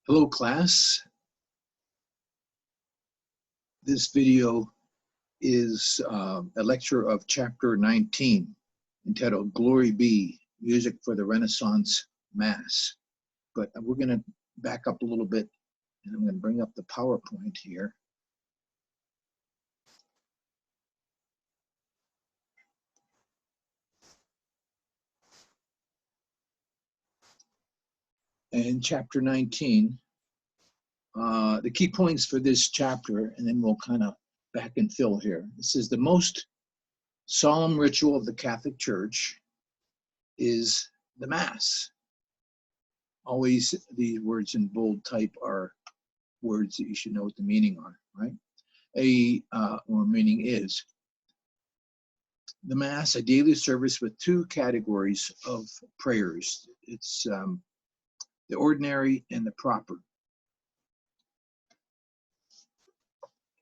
Hello class, this video is a lecture of chapter 19 entitled Glory Be, Music for the Renaissance Mass. But we're going to back up a little bit and I'm going to bring up the PowerPoint here. And chapter 19, the key points for this chapter, and then we'll kind of back and fill here. This is the most solemn ritual of the Catholic Church is the Mass. Always these words in bold type are words that you should know what the meaning are, right? Or meaning is. The Mass, a daily service with two categories of prayers. It's the ordinary and the proper.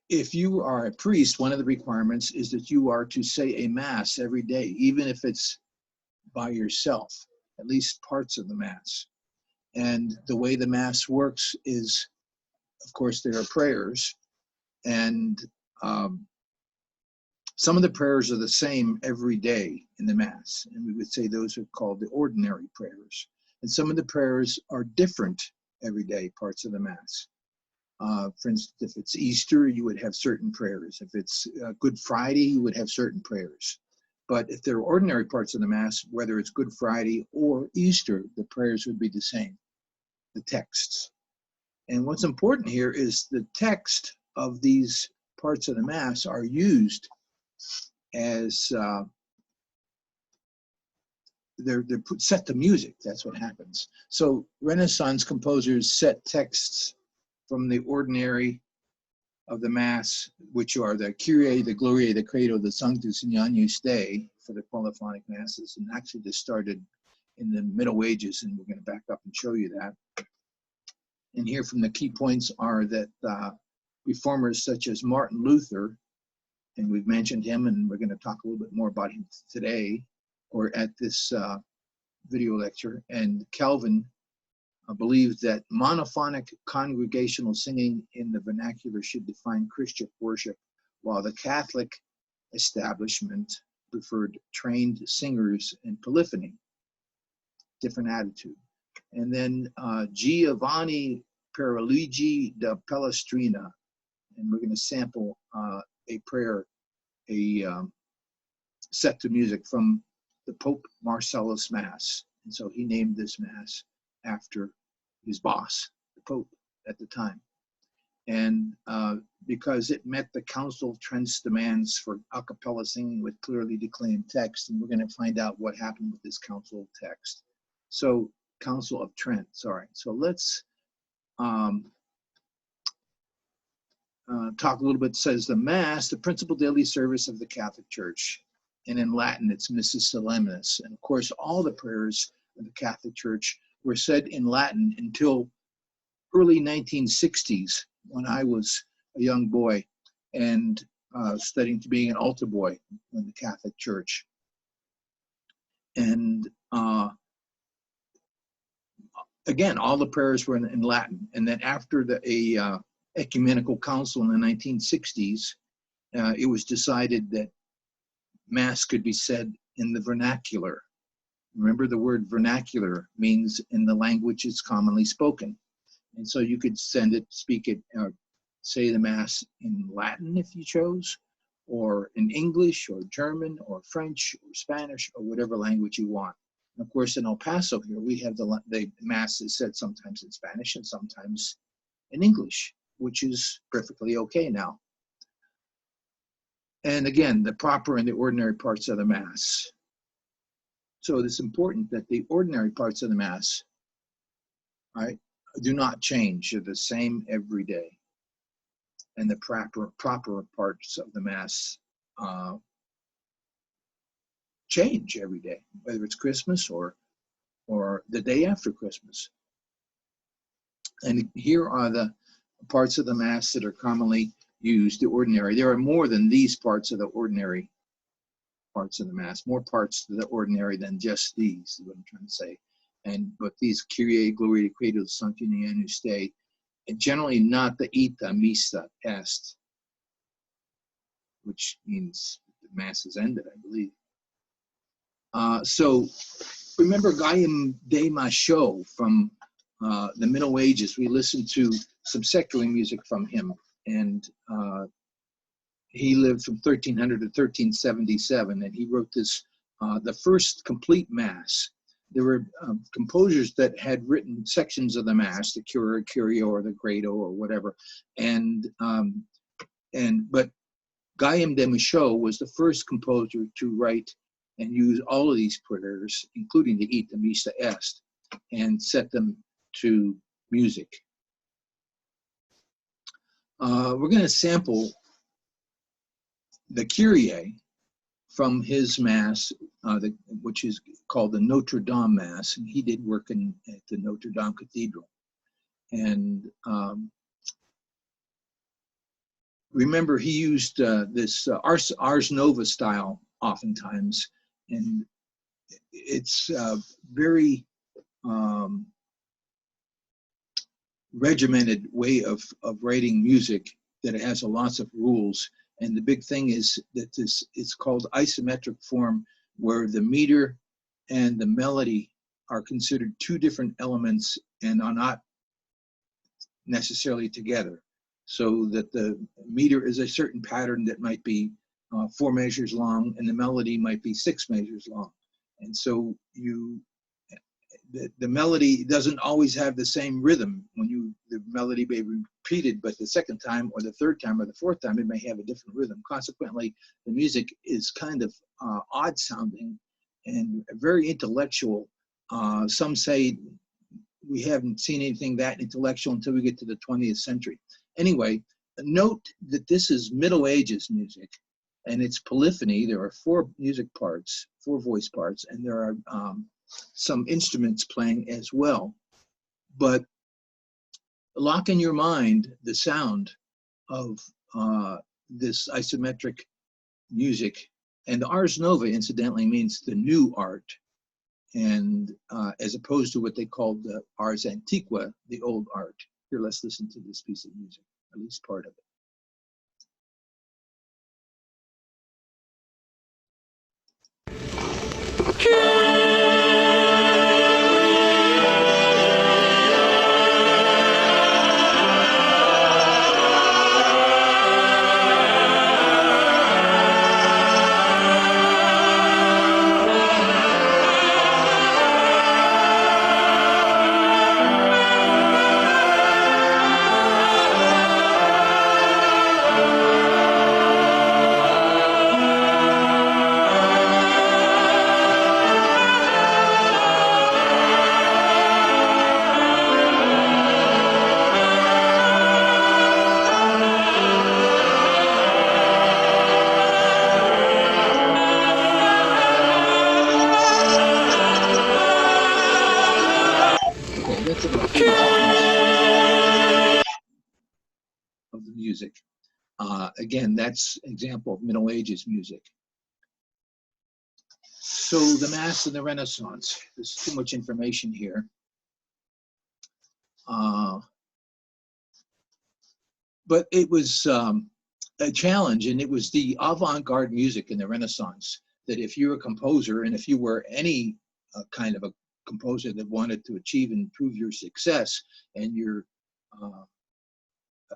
If you are a priest, one of the requirements is that you are to say a Mass every day, even if it's by yourself, at least parts of the Mass. And the way the Mass works is, of course, there are prayers, and some of the prayers are the same every day in the Mass, and we would say those are called the ordinary prayers. And some of the prayers are different every day, parts of the Mass. For instance, if it's Easter, you would have certain prayers. If it's Good Friday, you would have certain prayers. But if there are ordinary parts of the Mass, whether it's Good Friday or Easter, the prayers would be the same, the texts. And what's important here is the text of these parts of the Mass are used as they're set to music. That's what happens. So Renaissance composers set texts from the ordinary of the Mass, which are the Kyrie, the Gloria, the Credo, the Sanctus and Agnus Dei for the polyphonic Masses. And actually this started in the Middle Ages, and we're going to back up and show you that. And here from the key points are that reformers such as Martin Luther, and we've mentioned him, and we're going to talk a little bit more about him today, or at this video lecture, and Calvin believed that monophonic congregational singing in the vernacular should define Christian worship, while the Catholic establishment preferred trained singers and polyphony. Different attitude. And then Giovanni Pierluigi da Palestrina, and we're going to sample a prayer, set to music from the Pope Marcellus Mass. And so he named this Mass after his boss, the Pope at the time. And because it met the Council of Trent's demands for a cappella singing with clearly declaimed text, and we're going to find out what happened with this Council text. So, Council of Trent, sorry. So let's talk a little bit. It says the Mass, the principal daily service of the Catholic Church. And in Latin, it's Missa Solemnis. And of course, all the prayers of the Catholic Church were said in Latin until early 1960s, when I was a young boy and studying to being an altar boy in the Catholic Church. And again, all the prayers were in Latin. And then after the ecumenical council in the 1960s, it was decided that Mass could be said in the vernacular. Remember, the word vernacular means in the language it's commonly spoken. And so you could speak it, say the Mass in Latin if you chose, or in English or German or French or Spanish or whatever language you want. And of course, in El Paso here, we have the Mass is said sometimes in Spanish and sometimes in English, which is perfectly okay now. And again, the proper and the ordinary parts of the Mass. So it's important that the ordinary parts of the Mass, right, do not change. They're the same every day. And the proper parts of the Mass change every day, whether it's Christmas or the day after Christmas. And here are the parts of the Mass that are commonly used, the ordinary. There are more than these parts of the ordinary parts of the Mass, more parts of the ordinary than just these, is what I'm trying to say. but these Kyrie, Gloria, Credo, Sancti Anus Dei, and generally not the ita, missa, est, which means the mass is ended, I believe. So remember Gaium de Machaut from the Middle Ages. We listened to some secular music from him, and he lived from 1300 to 1377, and he wrote this, the first complete mass. There were composers that had written sections of the mass, the Kyrie, Kyrie, or the Credo, or whatever, but Gaium de Machaut was the first composer to write and use all of these prayers, including the ita, missa, est, and set them to music. We're going to sample the Kyrie from his mass, which is called the Notre Dame Mass, and he did work at the Notre Dame Cathedral. And remember, he used this Ars Nova style oftentimes, and it's very regimented way of writing music, that it has lots of rules. And the big thing is that it's called isometric form, where the meter and the melody are considered two different elements and are not necessarily together. So that the meter is a certain pattern that might be 4 measures long, and the melody might be 6 measures long. And so the melody doesn't always have the same rhythm. The melody may be repeated, but the second time or the third time or the fourth time, it may have a different rhythm. Consequently, the music is kind of odd sounding and very intellectual. Some say we haven't seen anything that intellectual until we get to the 20th century. Anyway, note that this is Middle Ages music, and it's polyphony. There are 4 music parts, 4 voice parts, and there are some instruments playing as well. But lock in your mind the sound of this isometric music. And Ars Nova, incidentally, means the new art, and as opposed to what they called the Ars Antiqua, the old art. Here, let's listen to this piece of music, at least part of it. Of the music. Again, that's an example of Middle Ages music. So the Mass and the Renaissance. There's too much information here. But it was a challenge, and it was the avant-garde music in the Renaissance, that if you're a composer, and if you were any kind of a composer that wanted to achieve and improve your success and your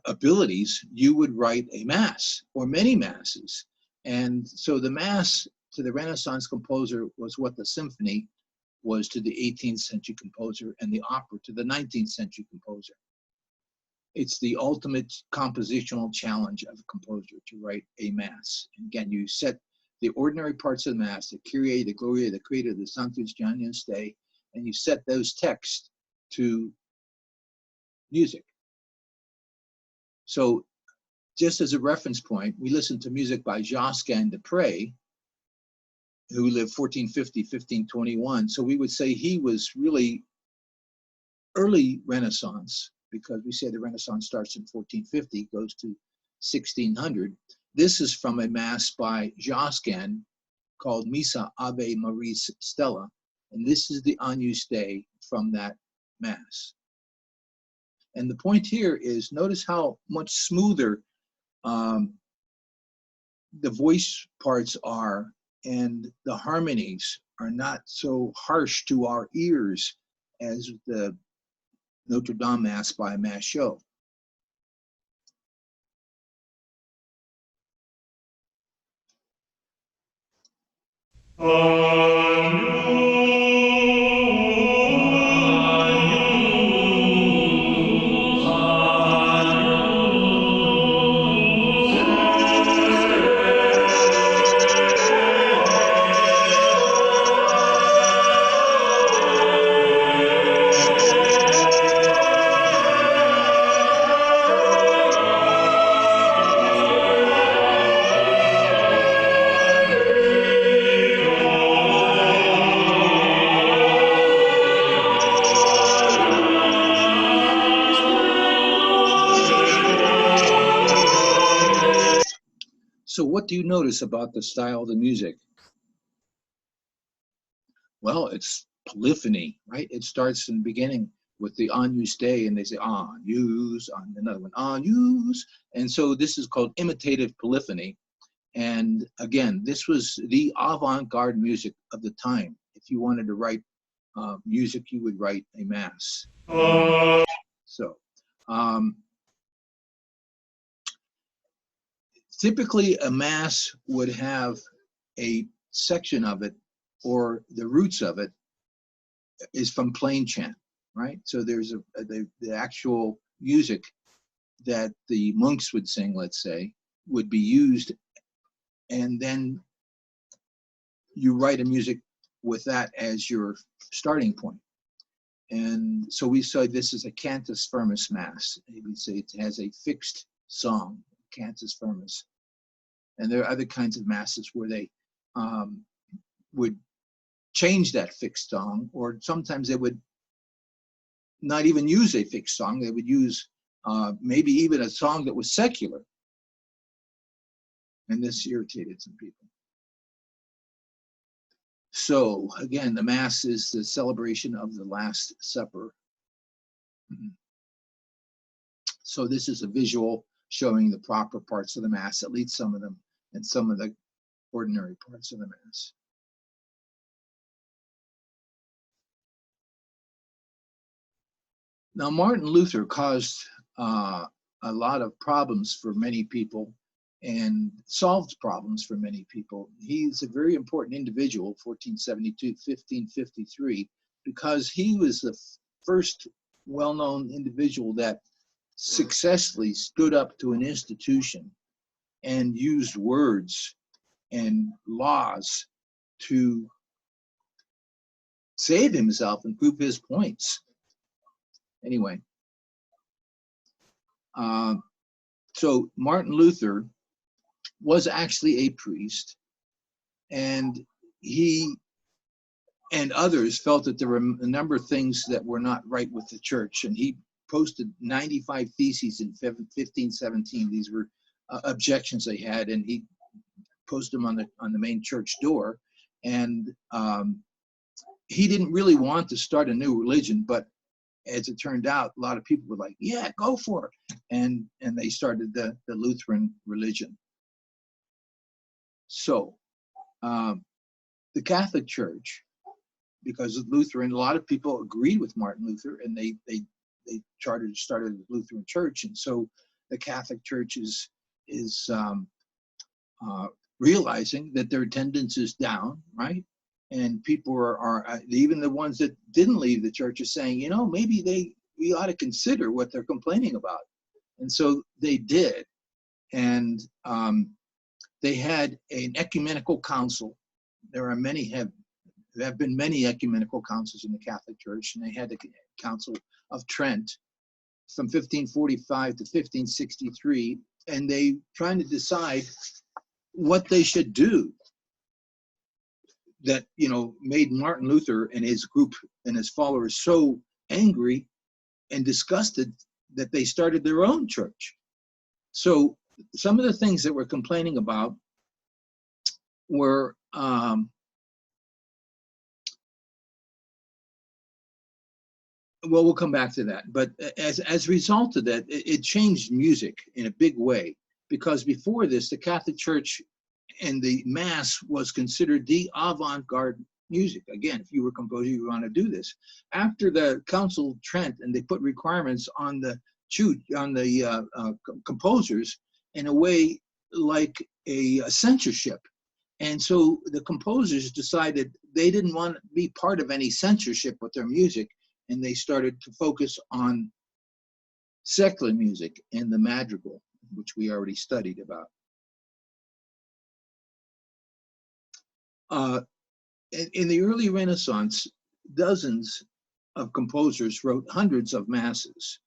abilities, you would write a mass or many masses. And so the mass to the Renaissance composer was what the symphony was to the 18th century composer, and the opera to the 19th century composer. It's the ultimate compositional challenge of a composer to write a mass. And again, you set the ordinary parts of the mass, the Kyrie, the Gloria, the Credo, the Sanctus, Janus Dei, and you set those texts to music. So just as a reference point, we listened to music by Josquin de Prez, who lived 1450, 1521. So we would say he was really early Renaissance, because we say the Renaissance starts in 1450, goes to 1600. This is from a mass by Josquin called Missa Ave Maris Stella. And this is the Agnus Dei from that Mass. And the point here is, notice how much smoother the voice parts are, and the harmonies are not so harsh to our ears as the Notre Dame Mass by Machaut. So what do you notice about the style of the music? Well, it's polyphony, right? It starts in the beginning with the Agnus Dei, and they say Agnus, on another one, Agnus. And so this is called imitative polyphony. And again, this was the avant-garde music of the time. If you wanted to write music, you would write a Mass. So typically a Mass would have a section of it, or the roots of it is from plain chant, right? So there's the actual music that the monks would sing, let's say, would be used, and then you write a music with that as your starting point. And so we say this is a cantus firmus Mass. We say it has a fixed song, cantus firmus. And there are other kinds of Masses where they would change that fixed song, or sometimes they would not even use a fixed song. They would use maybe even a song that was secular. And this irritated some people. So again, the Mass is the celebration of the Last Supper. So this is a visual showing the proper parts of the Mass, at least some of them, and some of the ordinary parts of the Mass. Now, Martin Luther caused a lot of problems for many people and solved problems for many people. He's a very important individual, 1472, 1553, because he was the first well-known individual that successfully stood up to an institution and used words and laws to save himself and prove his points. Anyway, so Martin Luther was actually a priest, and he and others felt that there were a number of things that were not right with the church, and he posted 95 theses in 1517. These were objections they had, and he posted them on the main church door. And he didn't really want to start a new religion, but as it turned out, a lot of people were like, yeah, go for it. And they started the Lutheran religion. So the Catholic Church, because of Lutheran, a lot of people agreed with Martin Luther, and they started the Lutheran Church. And so the Catholic Church is realizing that their attendance is down, right? And people are even the ones that didn't leave the church are saying, you know, maybe we ought to consider what they're complaining about. And so they did. And they had an ecumenical council. There are have been many ecumenical councils in the Catholic Church, and they had the Council of Trent from 1545 to 1563, and they trying to decide what they should do that, you know, made Martin Luther and his group and his followers so angry and disgusted that they started their own church. So some of the things that we're complaining about were Well, we'll come back to that. But as a result of that, it changed music in a big way, because before this, the Catholic Church and the Mass was considered the avant-garde music. Again, if you were a composer, you want to do this. After the Council of Trent, and they put requirements on the composers in a way like a censorship. And so the composers decided they didn't want to be part of any censorship with their music, and they started to focus on secular music and the madrigal, which we already studied about. In the early Renaissance, dozens of composers wrote hundreds of masses.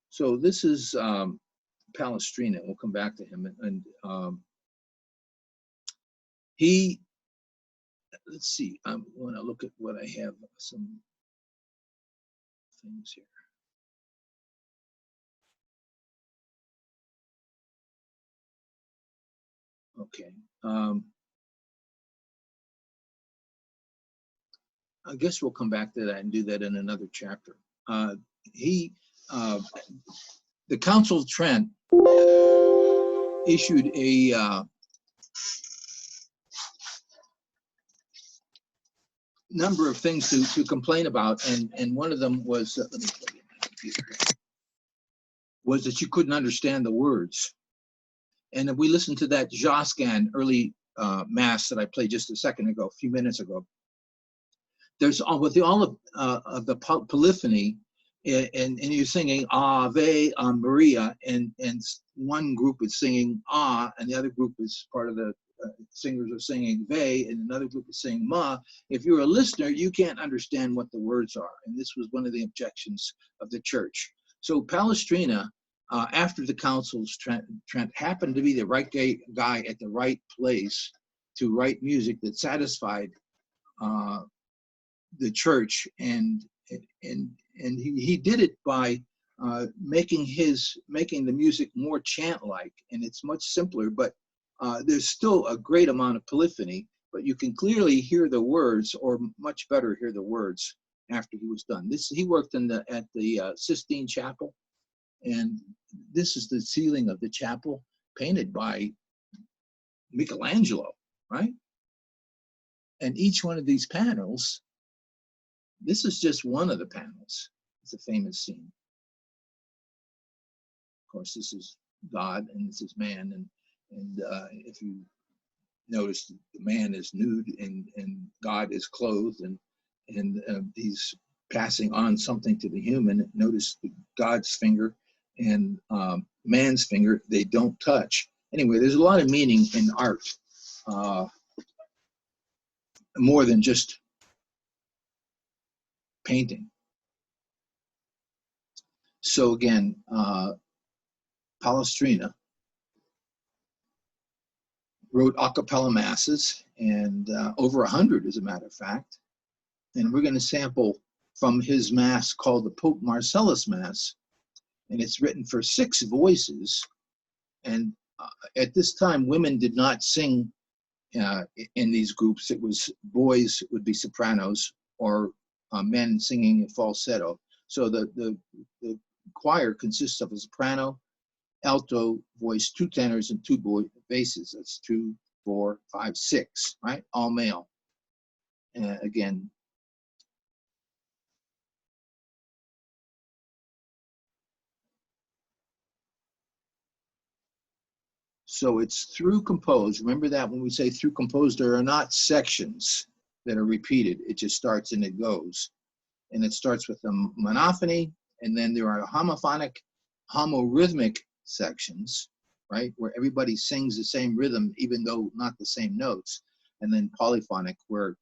So this is Palestrina. We'll come back to him. And he, let's see, I want to look at what I have, some things here. Okay. I guess we'll come back to that and do that in another chapter. The Council of Trent issued a number of things to complain about, and one of them was, let me plug in my computer, was that you couldn't understand the words. And if we listen to that Josquin early mass that I played just a few minutes ago, there's with all of the polyphony, and you're singing Ave Maria, and one group is singing Ah, and the other group is part of the singers are singing Ve, and another group is singing Ma. If you're a listener, you can't understand what the words are, and this was one of the objections of the church. So Palestrina, after the Councils, Trent happened to be the right guy at the right place to write music that satisfied the church, and he did it by making the music more chant-like, and it's much simpler, but there's still a great amount of polyphony, but you can clearly hear the words, or much better hear the words after he was done. He worked at the Sistine Chapel, and this is the ceiling of the chapel, painted by Michelangelo, right? And each one of these panels, this is just one of the panels. It's a famous scene. Of course, this is God and this is man, and if you notice, the man is nude and God is clothed, and he's passing on something to the human. Notice God's finger and man's finger, they don't touch. Anyway, there's a lot of meaning in art, more than just painting. So again, Palestrina wrote a cappella masses, and over 100, as a matter of fact. And we're going to sample from his mass called the Pope Marcellus Mass, and it's written for 6 voices. And at this time, women did not sing in these groups. It was boys would be sopranos, or men singing in falsetto. So the choir consists of a soprano, alto voice, 2 tenors, and 2 basses. That's 2, 4, 5, 6, right? All male. Again, so it's through composed. Remember that when we say through composed, there are not sections that are repeated. It just starts and it goes. And it starts with a monophony, and then there are homophonic, homorhythmic sections, right, where everybody sings the same rhythm, even though not the same notes, and then polyphonic, where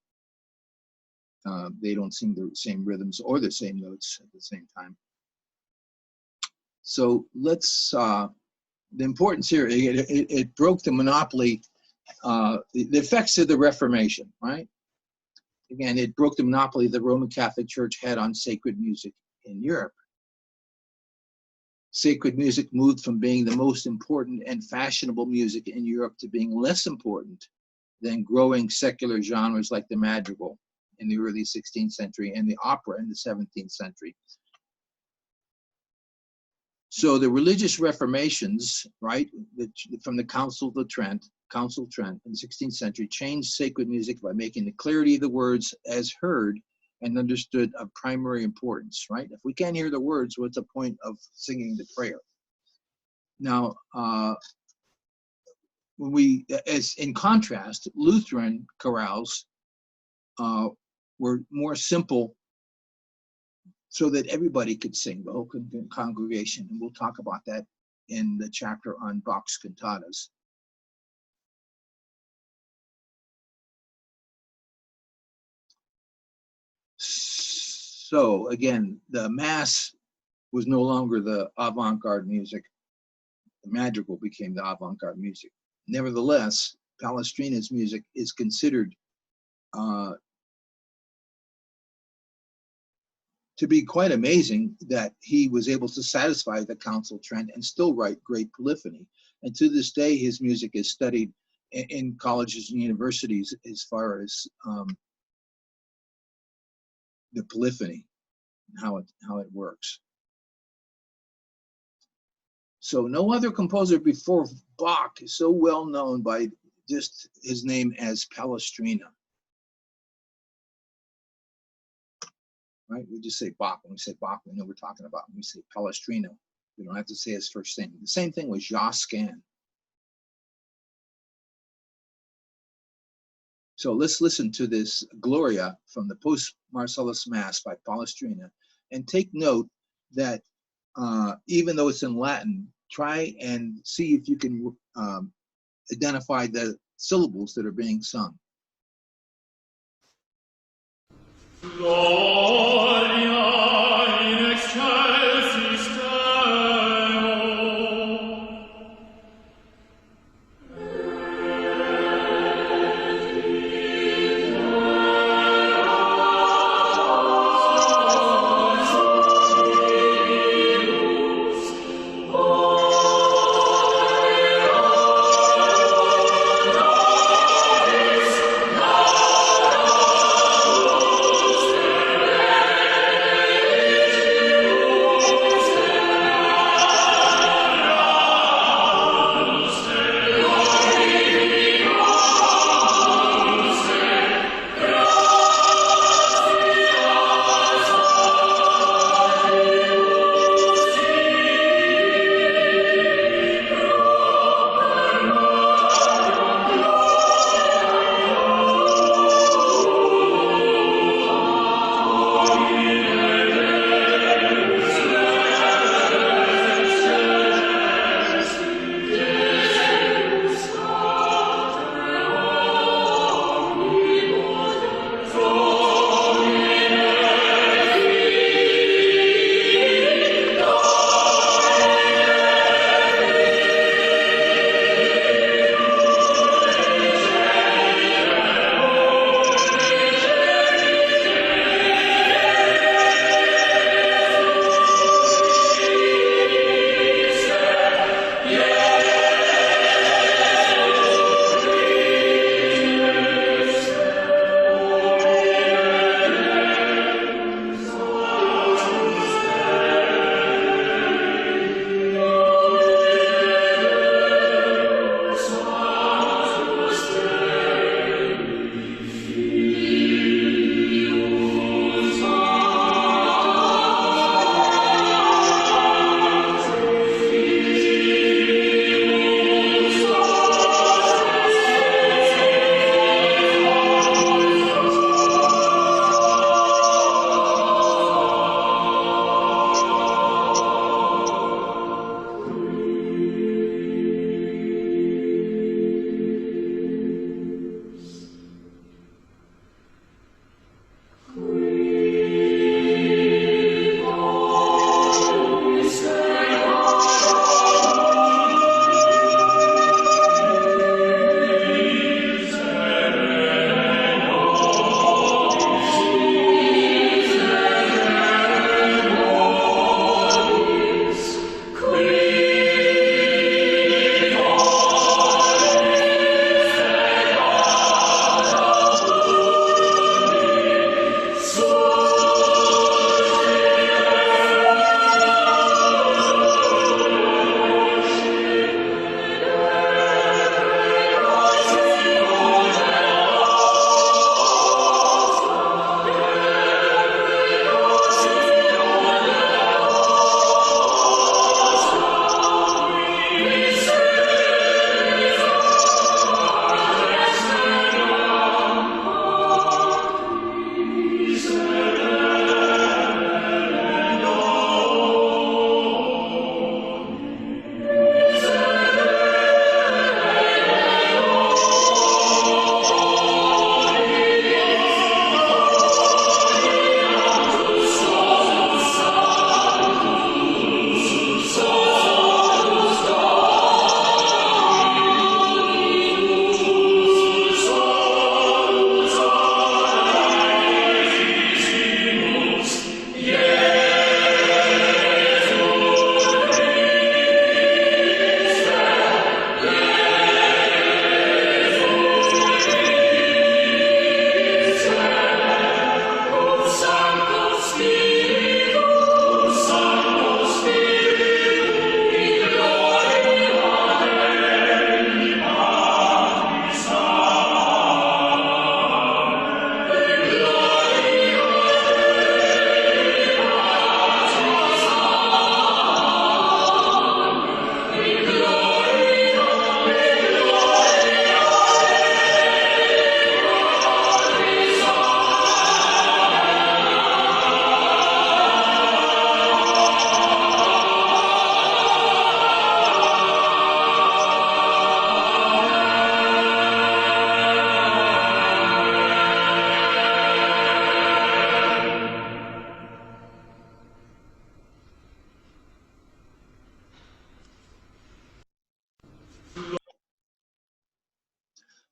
they don't sing the same rhythms or the same notes at the same time. So let's, the importance here, it broke the monopoly, the effects of the Reformation, right? Again, it broke the monopoly the Roman Catholic Church had on sacred music in Europe. Sacred music moved from being the most important and fashionable music in Europe to being less important than growing secular genres like the madrigal in the early 16th century and the opera in the 17th century. So the religious reformations, right, from the Council of Trent in the 16th century, changed sacred music by making the clarity of the words as heard and understood of primary importance, right? If we can't hear the words, what's the point of singing the prayer? Now, as in contrast, Lutheran chorales were more simple, so that everybody could sing, the whole congregation. And we'll talk about that in the chapter on Bach's cantatas. So again, the Mass was no longer the avant-garde music. The madrigal became the avant-garde music. Nevertheless, Palestrina's music is considered to be quite amazing, that he was able to satisfy the Council of Trent and still write great polyphony. And to this day, his music is studied in colleges and universities as far as the polyphony, how it works. So no other composer before Bach is so well known by just his name as Palestrina. Right? We just say Bach. When we say Bach, we know we're talking about. When we say Palestrina, we don't have to say his first name. The same thing with Josquin. So let's listen to this Gloria from the Post-Marcellus Mass by Palestrina, and take note that even though it's in Latin, try and see if you can identify the syllables that are being sung. Gloria in excelsis Deo.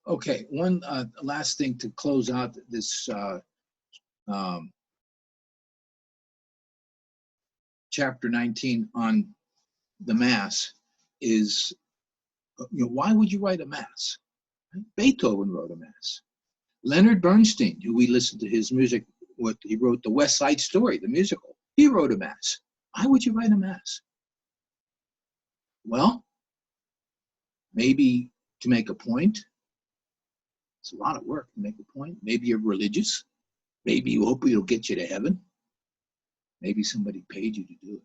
Okay, one last thing to close out this um, chapter 19 on the Mass is, why would you write a Mass? Beethoven wrote a Mass. Leonard Bernstein, who we listened to his music, he wrote the West Side Story, the musical. He wrote a Mass. Why would you write a Mass? Well, maybe to make a point. It's a lot of work to make a point. Maybe you're religious. Maybe you hope it'll get you to heaven. Maybe somebody paid you to do it.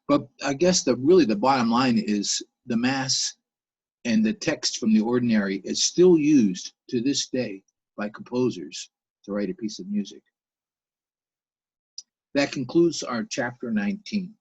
But I guess really the bottom line is the Mass and the text from the ordinary is still used to this day by composers to write a piece of music. That concludes our chapter 19.